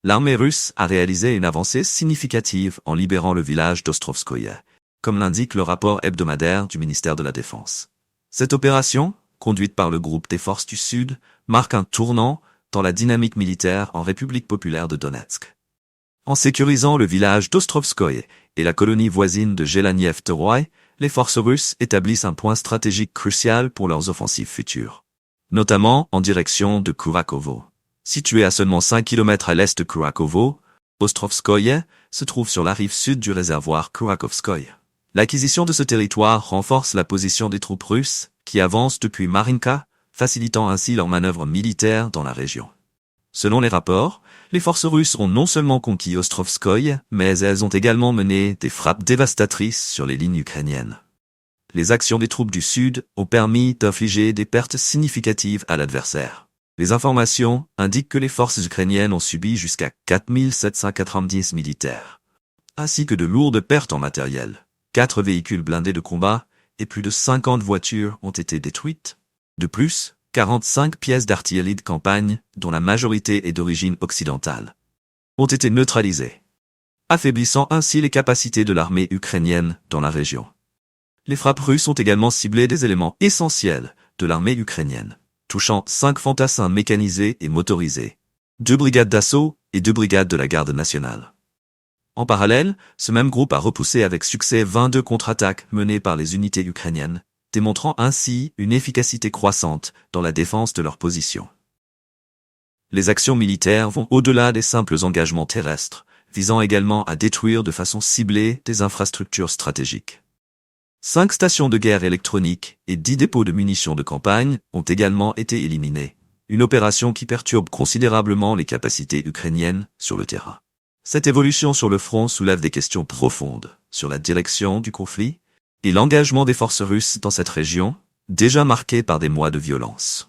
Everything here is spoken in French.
L'armée russe a réalisé une avancée significative en libérant le village d'Ostrovskoye, comme l'indique le rapport hebdomadaire du ministère de la Défense. Cette opération, conduite par le groupe des forces du Sud, marque un tournant dans la dynamique militaire en République populaire de Donetsk. En sécurisant le village d'Ostrovskoye et la colonie voisine de Jelaniev-Teroï, les forces russes établissent un point stratégique crucial pour leurs offensives futures, notamment en direction de Kurakovo. Situé à seulement 5 km à l'est de Kurakovo, Ostrovskoye se trouve sur la rive sud du réservoir Kurakovskoye. L'acquisition de ce territoire renforce la position des troupes russes qui avancent depuis Marinka, facilitant ainsi leurs manœuvres militaires dans la région. Selon les rapports, les forces russes ont non seulement conquis Ostrovskoye, mais elles ont également mené des frappes dévastatrices sur les lignes ukrainiennes. Les actions des troupes du Sud ont permis d'infliger des pertes significatives à l'adversaire. Les informations indiquent que les forces ukrainiennes ont subi jusqu'à 4790 militaires, ainsi que de lourdes pertes en matériel. 4 véhicules blindés de combat et plus de 50 voitures ont été détruites. De plus, 45 pièces d'artillerie de campagne, dont la majorité est d'origine occidentale, ont été neutralisées, affaiblissant ainsi les capacités de l'armée ukrainienne dans la région. Les frappes russes ont également ciblé des éléments essentiels de l'armée ukrainienne, touchant 5 fantassins mécanisés et motorisés, 2 brigades d'assaut et 2 brigades de la garde nationale. En parallèle, ce même groupe a repoussé avec succès 22 contre-attaques menées par les unités ukrainiennes, démontrant ainsi une efficacité croissante dans la défense de leur position. Les actions militaires vont au-delà des simples engagements terrestres, visant également à détruire de façon ciblée des infrastructures stratégiques. 5 stations de guerre électroniques et 10 dépôts de munitions de campagne ont également été éliminés, une opération qui perturbe considérablement les capacités ukrainiennes sur le terrain. Cette évolution sur le front soulève des questions profondes sur la direction du conflit et l'engagement des forces russes dans cette région, déjà marquée par des mois de violence.